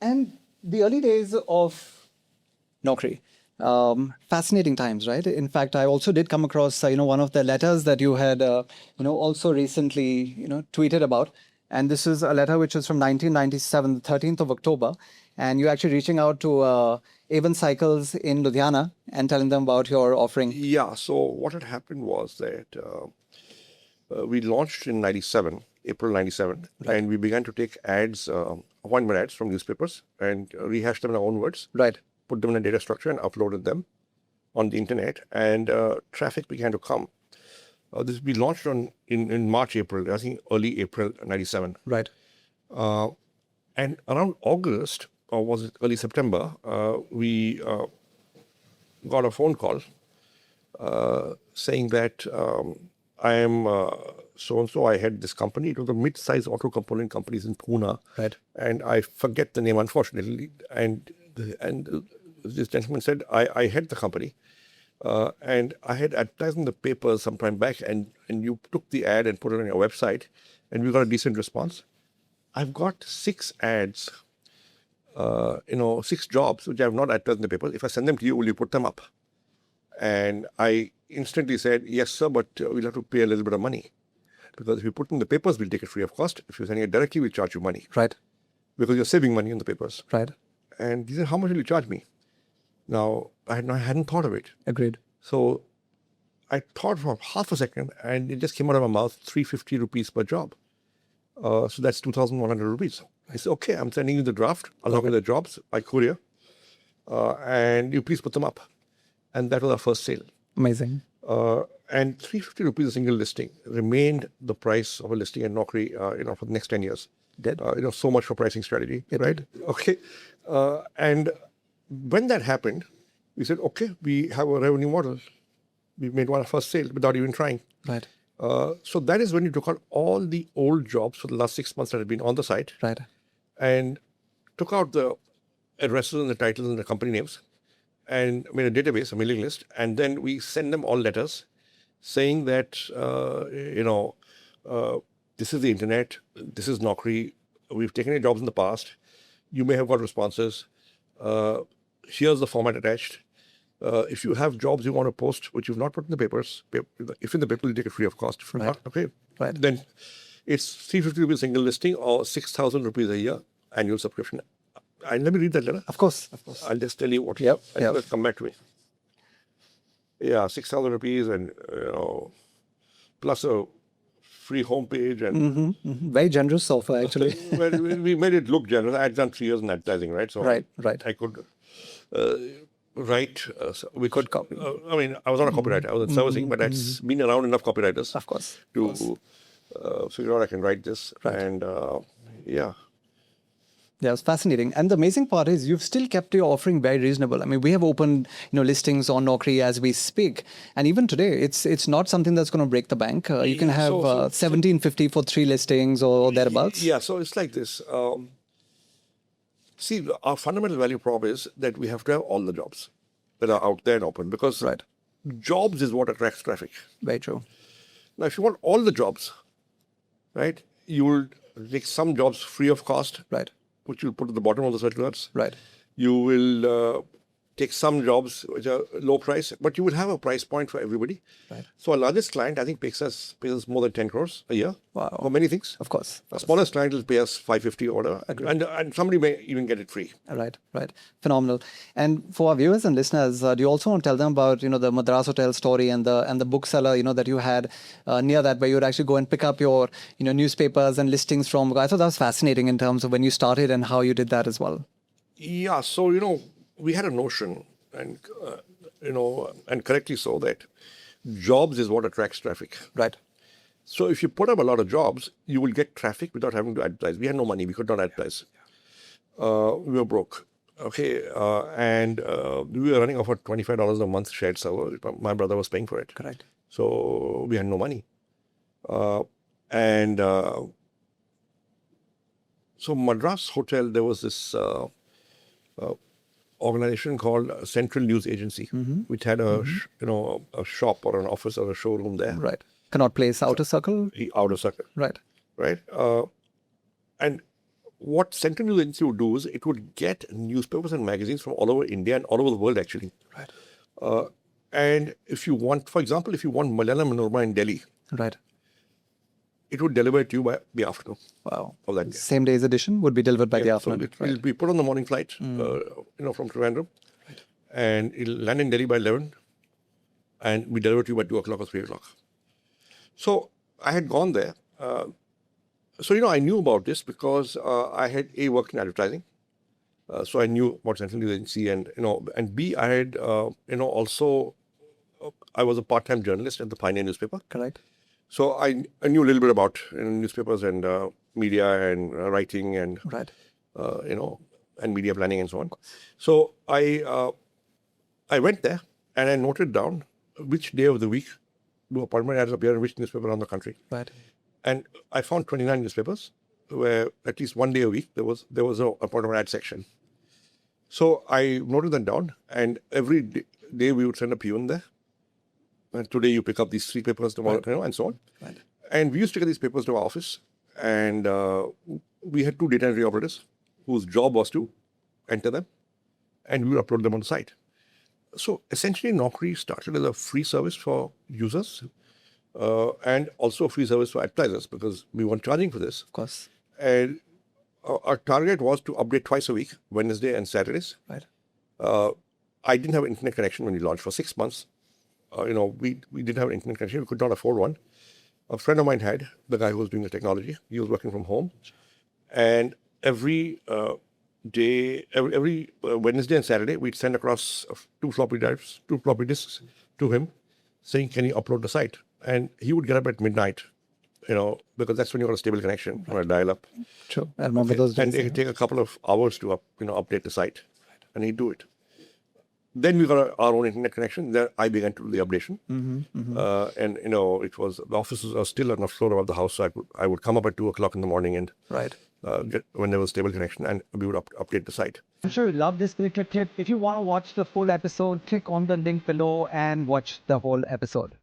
And the early days of Naukri, fascinating times, right? In fact, I also did come across, one of the letters that you had, also recently, tweeted about. And this is a letter which is from 1997, the 13th of October. And you're actually reaching out to Avon Cycles in Ludhiana and telling them about your offering. Yeah, so what had happened was that we launched in 97, April 97, and we began to take ads, appointment ads from newspapers and rehash them in our own words. Right. Put them in a data structure and uploaded them on the internet, and traffic began to come. We launched in March, April, I think early April 97. Right. And around August, or was it early September, we got a phone call saying that I am so-and-so, I had this company. It was a mid-sized auto component companies in Pune. Right. And I forget the name, unfortunately. And this gentleman said, I had the company. And I had advertised in the papers some time back, and you took the ad and put it on your website, and we got a decent response. I've got 6 ads, 6 jobs, which I have not advertised in the paper. If I send them to you, will you put them up? And I instantly said, yes, sir, but we'll have to pay a little bit of money. Because if you put in the papers, we'll take it free of cost. If you're sending it directly, we'll charge you money. Right. Because you're saving money in the papers. Right. And he said, how much will you charge me? Now, I hadn't thought of it. Agreed. So I thought for half a second, and it just came out of my mouth, 350 rupees per job. So that's 2,100 rupees. I said, okay, I'm sending you the draft along with the jobs by courier, and you please put them up. And that was our first sale. Amazing. And 350 rupees a single listing remained the price of a listing in Naukri, for the next 10 years. Did. So much for pricing strategy, right? Did. Okay. And when that happened, we said, okay, we have a revenue model. We made our first sale without even trying. Right. So that is when you took out all the old jobs for the last 6 months that had been on the site. Right. And took out the addresses and the titles and the company names and made a database, a mailing list. And then we send them all letters saying that, this is the internet, this is Naukri, we've taken your jobs in the past, you may have got responses, here's the format attached. If you have jobs you want to post, which you've not put in the papers, if in the paper, you take it free of cost. If not, okay. Right. Then it's 350 rupees single listing or 6,000 rupees a year annual subscription. And let me read that letter. Of course. I'll just tell you what. Yep. Come back to me. Yeah, 6,000 rupees and, plus a free homepage and Very generous offer, actually. well, we made it look generous. I had done 3 years in advertising, right? So Right. I could write. We could copy. I was not a copywriter. I was in servicing, but that's been around enough copywriters. Of course. To figure out I can write this. Right. And yeah. Yeah, it's fascinating. And the amazing part is you've still kept your offering very reasonable. I mean, we have opened, listings on Naukri as we speak. And even today, it's not something that's going to break the bank. You can have 1750 for 3 listings or thereabouts. Yeah, so it's like this. See, our fundamental value prop is that we have to have all the jobs that are out there and open, because jobs is what attracts traffic. Very true. Now, if you want all the jobs, right, you will take some jobs free of cost. Right. Which you'll put at the bottom of the circulars. Right. You will take some jobs which are low price, but you will have a price point for everybody. Right. So our largest client, I think, pays us more than 10 crores a year. Wow. For many things. Of course. Our smallest client will pay us 550 or whatever. And somebody may even get it free. Right. Phenomenal. And for our viewers and listeners, do you also want to tell them about, the Madras Hotel story and the bookseller, that you had near that, where you would actually go and pick up your, newspapers and listings from? I thought that was fascinating in terms of when you started and how you did that as well. Yeah. So, we had a notion, and and correctly so, that jobs is what attracts traffic. Right. So if you put up a lot of jobs, you will get traffic without having to advertise. We had no money. We could not advertise. We were broke. Okay. And we were running off at $25 a month shared server. My brother was paying for it. Correct. So we had no money. So Madras Hotel, there was this organization called Central News Agency, which had a shop or an office or a showroom there. Right. Cannot Place, Outer Circle? Outer Circle. Right. Right. And what Central News Agency would do is it would get newspapers and magazines from all over India and all over the world, actually. Right. And if you want, for example, if you want Malayalam Manorama in Delhi, Right. it would deliver it to you by the afternoon Wow. of that day. Same day's edition would be delivered by the So afternoon. it will be put on the morning flight, from Trivandrum, and it'll land in Delhi by 11, and we deliver to you by 2 o'clock or 3 o'clock. So I had gone there. So I knew about this because I had worked in advertising. So I knew about Central News Agency, and and B, I had also I was a part-time journalist at the Pioneer newspaper. Correct. So I knew a little bit about newspapers and media and writing and Right. and media planning and so on. So I went there and I noted down which day of the week do appointment ads appear in which newspaper around the country. Right. And I found 29 newspapers where at least one day a week there was a appointment ad section. So I noted them down, and every day we would send a peon there. And today you pick up these 3 papers, tomorrow, and so on. Right. And we used to get these papers to our office, and we had 2 data entry operators whose job was to enter them, and we would upload them on the site. So essentially, Naukri started as a free service for users and also a free service for advertisers, because we weren't charging for this. Of course. And our target was to update twice a week, Wednesday and Saturdays. Right. I didn't have an internet connection when we launched for 6 months. We didn't have an internet connection. We could not afford one. A friend of mine had, the guy who was doing the technology. He was working from home. And every day, every Wednesday and Saturday, we'd send across 2 floppy drives, 2 floppy disks to him, saying, can you upload the site? And he would get up at midnight, because that's when you got a stable connection or a dial-up. True. I remember those days. And it could take a couple of hours to update the site. And he'd do it. Then we got our own internet connection. Then I began to do the updation. And it was, the offices are still on the floor above the house. So I would come up at 2 o'clock in the morning and Right. get, when there was stable connection, and we would update the site. I'm sure you love this particular tip. If you want to watch the full episode, click on the link below and watch the whole episode.